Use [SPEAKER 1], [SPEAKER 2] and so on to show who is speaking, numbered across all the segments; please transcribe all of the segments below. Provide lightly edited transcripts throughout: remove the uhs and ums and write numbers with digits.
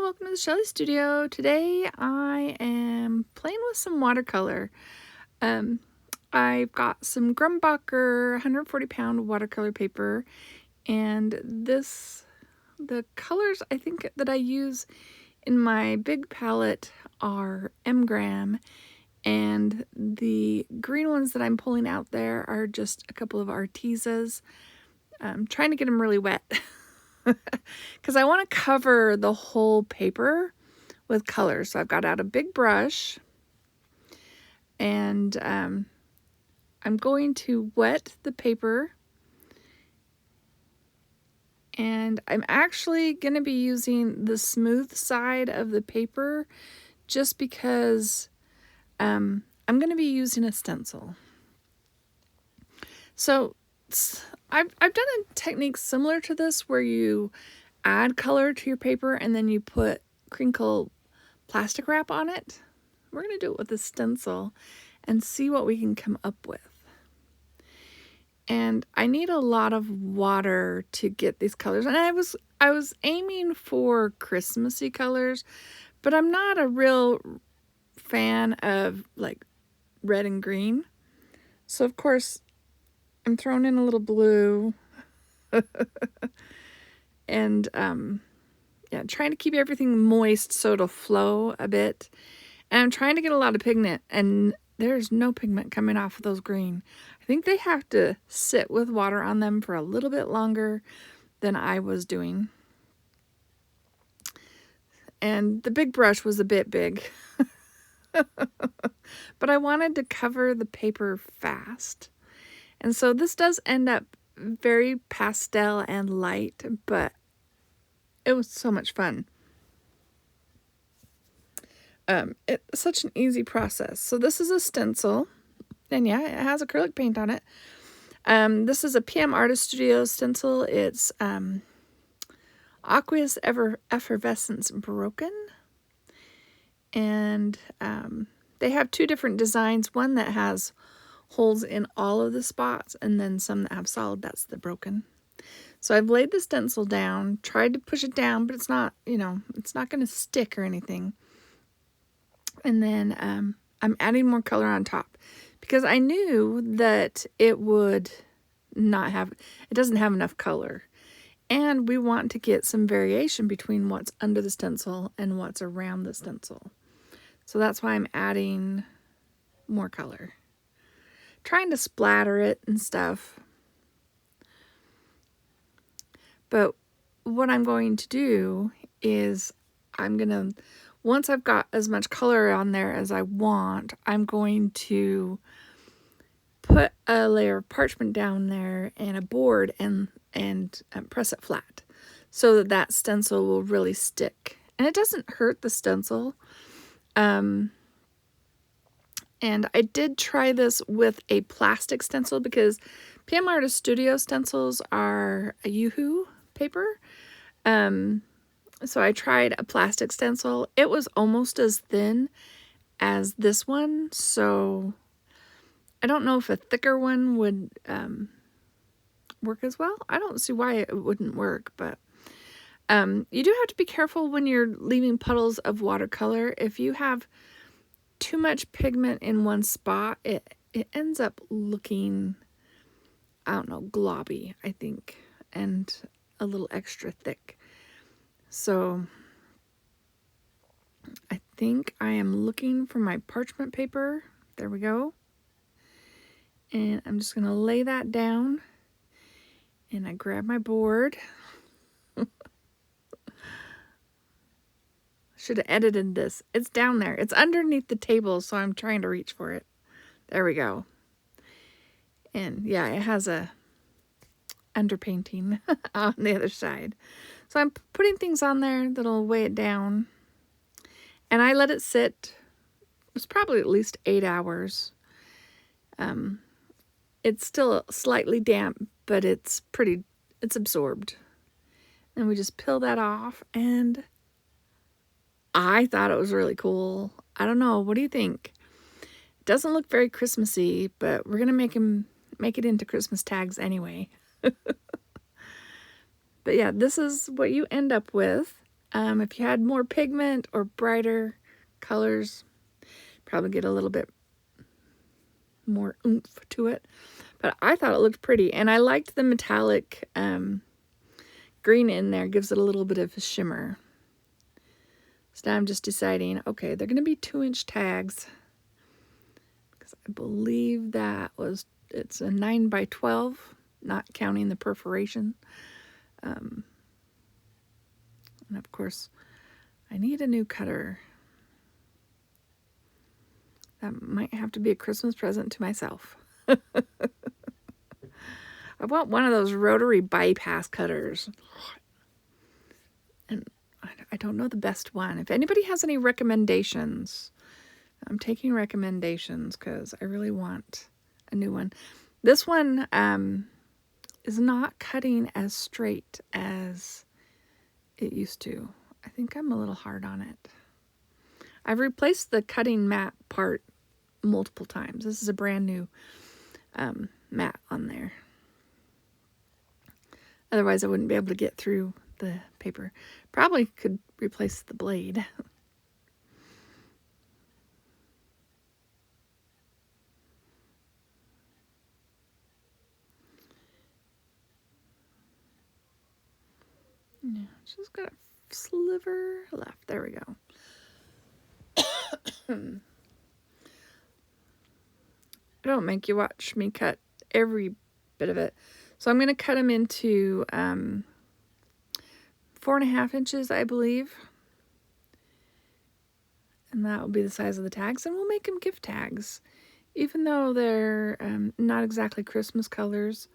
[SPEAKER 1] welcome to the Shelly Studio. Today I am playing with some watercolor. I've got some Grumbacher 140-pound watercolor paper, and the colors I think that I use in my big palette are M-gram, and the green ones that I'm pulling out there are just a couple of Artesas. I'm trying to get them really wet. Because I want to cover the whole paper with color. So I've got out a big brush, and I'm going to wet the paper, and I'm actually going to be using the smooth side of the paper just because I'm going to be using a stencil. So I've done a technique similar to this where you add color to your paper and then you put crinkle plastic wrap on it. We're going to do it with a stencil and see what we can come up with. And I need a lot of water to get these colors. And I was aiming for Christmassy colors, but I'm not a real fan of like red and green. So of course I'm throwing in a little blue. And yeah, trying to keep everything moist so it'll flow a bit. And I'm trying to get a lot of pigment, and there's no pigment coming off of those green. I think they have to sit with water on them for a little bit longer than I was doing. And the big brush was a bit big. But I wanted to cover the paper fast. And so this does end up very pastel and light, but it was so much fun. It's such an easy process. So this is a stencil, and yeah, it has acrylic paint on it. This is a PM Artist Studio stencil. It's Aqueous Effervescence Broken, and they have two different designs. One that has holes in all of the spots, and then some that have solid. That's the broken. So I've laid the stencil down, tried to push it down, but it's not, it's not going to stick or anything. And then I'm adding more color on top because I knew that it would not have, it doesn't have enough color. And we want to get some variation between what's under the stencil and what's around the stencil. So that's why I'm adding more color. Trying to splatter it and stuff. But what I'm going to do is once I've got as much color on there as I want, I'm going to put a layer of parchment down there and a board and press it flat so that stencil will really stick. And it doesn't hurt the stencil. And I did try this with a plastic stencil because PM Artist Studio stencils are a Yoo-hoo paper. So I tried a plastic stencil. It was almost as thin as this one, so I don't know if a thicker one would work as well. I don't see why it wouldn't work, but you do have to be careful when you're leaving puddles of watercolor. If you have too much pigment in one spot, it ends up looking, I don't know, globby, I think, and a little extra thick. So I think I am looking for my parchment paper. There we go. And I'm just going to lay that down, and I grab my board. Should have edited this. It's down there. It's underneath the table, so I'm trying to reach for it. There we go. And yeah, it has a underpainting on the other side. So I'm putting things on there that'll weigh it down. And I let it sit. It's probably at least 8 hours. It's still slightly damp, but it's absorbed. And we just peel that off, and I thought it was really cool. I don't know. What do you think? It doesn't look very Christmassy, but we're going to make it into Christmas tags anyway. But yeah, this is what you end up with. If you had more pigment or brighter colors, probably get a little bit more oomph to it. But I thought it looked pretty, and I liked the metallic green in there. Gives it a little bit of a shimmer. So now I'm just deciding, okay, they're going to be 2-inch tags, because I believe it's a 9 by 12, not counting the perforation. And of course, I need a new cutter. That might have to be a Christmas present to myself. I want one of those rotary bypass cutters. And I don't know the best one. If anybody has any recommendations, I'm taking recommendations because I really want a new one. This one is not cutting as straight as it used to. I think I'm a little hard on it. I've replaced the cutting mat part multiple times. This is a brand new mat on there. Otherwise, I wouldn't be able to get through the paper. Probably could replace the blade. Yeah, just got a sliver left. There we go. I don't make you watch me cut every bit of it. So I'm going to cut them into 4.5 inches, I believe. And that will be the size of the tags. And we'll make them gift tags. Even though they're not exactly Christmas colors,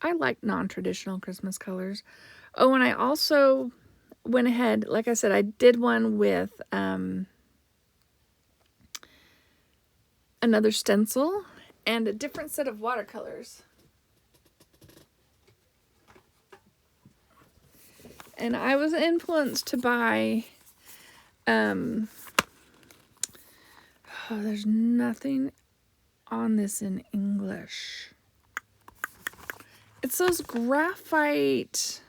[SPEAKER 1] I like non-traditional Christmas colors. Oh, and I also went ahead, like I said, I did one with another stencil and a different set of watercolors. And I was influenced to buy, oh, there's nothing on this in English. It's those graphite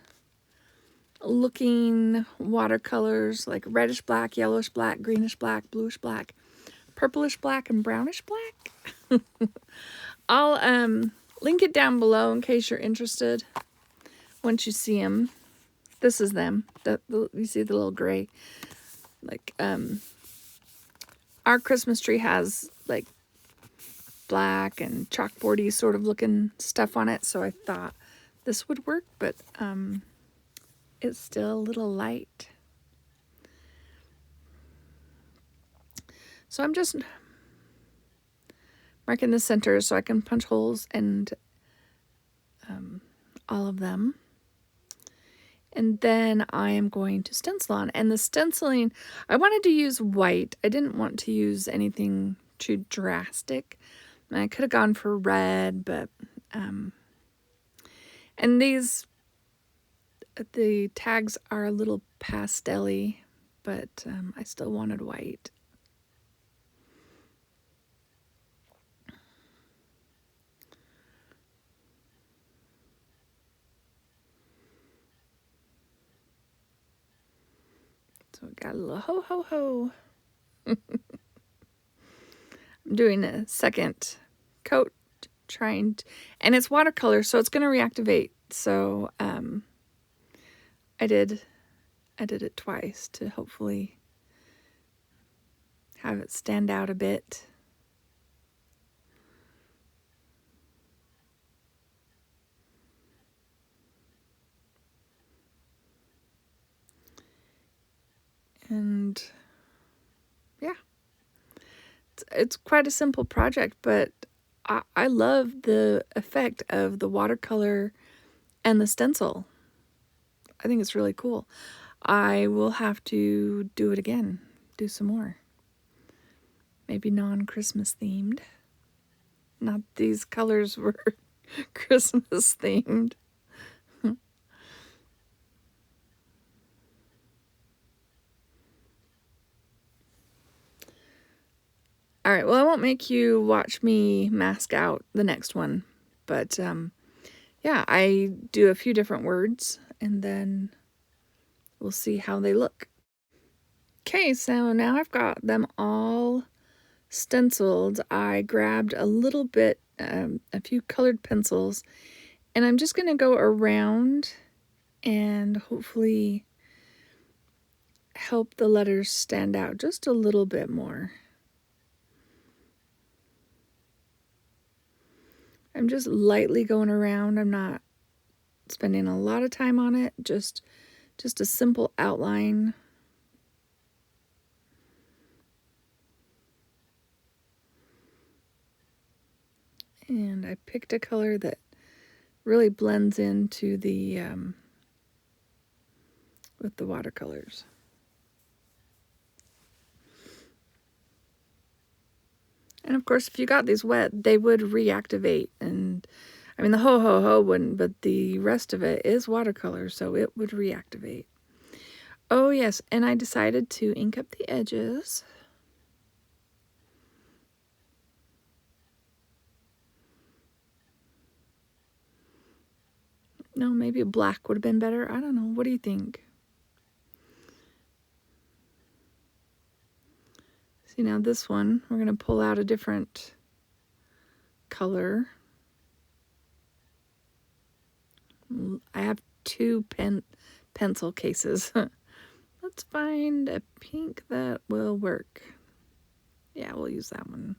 [SPEAKER 1] looking watercolors, like reddish black, yellowish black, greenish black, bluish black, purplish black, and brownish black. I'll link it down below in case you're interested once you see them. This is them. You see the little gray. Like, our Christmas tree has, like, black and chalkboardy sort of looking stuff on it, so I thought this would work, but it's still a little light. So I'm just marking the center so I can punch holes and all of them. And then I am going to stencil on. And the stenciling, I wanted to use white. I didn't want to use anything too drastic. I could have gone for red, but and the tags are a little pastel-y, but I still wanted white. So we got a little ho ho ho. I'm doing a second coat, and it's watercolor, so it's going to reactivate. So I did it twice to hopefully have it stand out a bit. And yeah, it's quite a simple project, but I love the effect of the watercolor and the stencil. I think it's really cool. I will have to do it again, do some more. Maybe non-Christmas themed. Not these colors were Christmas themed. All right, well, I won't make you watch me mask out the next one, but yeah, I do a few different words, and then we'll see how they look. Okay, so now I've got them all stenciled. I grabbed a little bit, a few colored pencils, and I'm just going to go around and hopefully help the letters stand out just a little bit more. I'm just lightly going around. I'm not spending a lot of time on it, just a simple outline. And I picked a color that really blends into the with the watercolors. And of course, if you got these wet, they would reactivate. And I mean, the ho wouldn't, but the rest of it is watercolor, so it would reactivate. Oh yes, and I decided to ink up the edges. No, maybe a black would have been better. I don't know. What do you think? See, now this one, we're going to pull out a different color. I have two pencil cases. Let's find a pink that will work. Yeah, we'll use that one.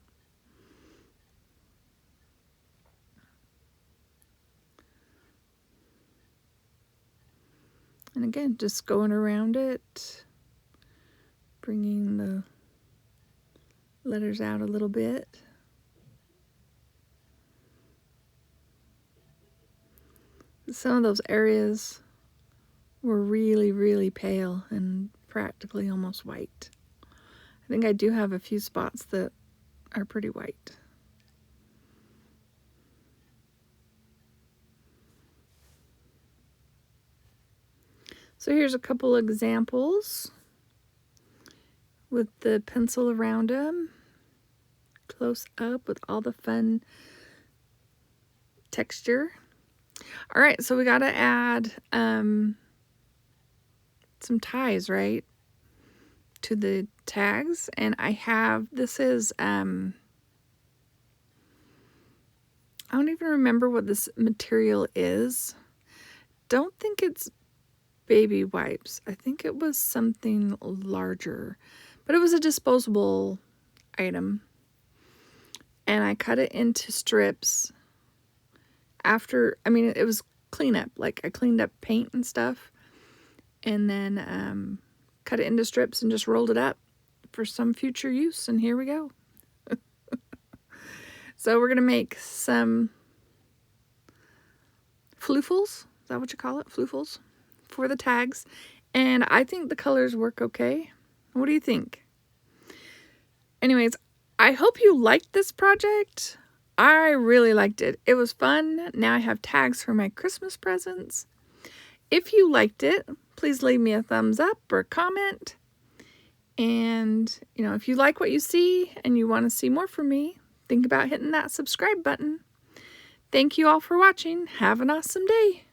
[SPEAKER 1] And again, just going around it, bringing the letters out a little bit. Some of those areas were really, really pale and practically almost white. I think I do have a few spots that are pretty white. So here's a couple examples with the pencil around them, close up with all the fun texture. All right, so we got to add some ties, right, to the tags. And I have, this is, I don't even remember what this material is. Don't think it's baby wipes. I think it was something larger, but it was a disposable item. And I cut it into strips after, I mean, it was cleanup. Like I cleaned up paint and stuff and then cut it into strips and just rolled it up for some future use. And here we go. So we're going to make some floofles. Is that what you call it? Floofles for the tags. And I think the colors work okay. What do you think? Anyways, I hope you liked this project. I really liked it. It was fun. Now I have tags for my Christmas presents. If you liked it, please leave me a thumbs up or a comment. And, you know, if you like what you see and you want to see more from me, think about hitting that subscribe button. Thank you all for watching. Have an awesome day.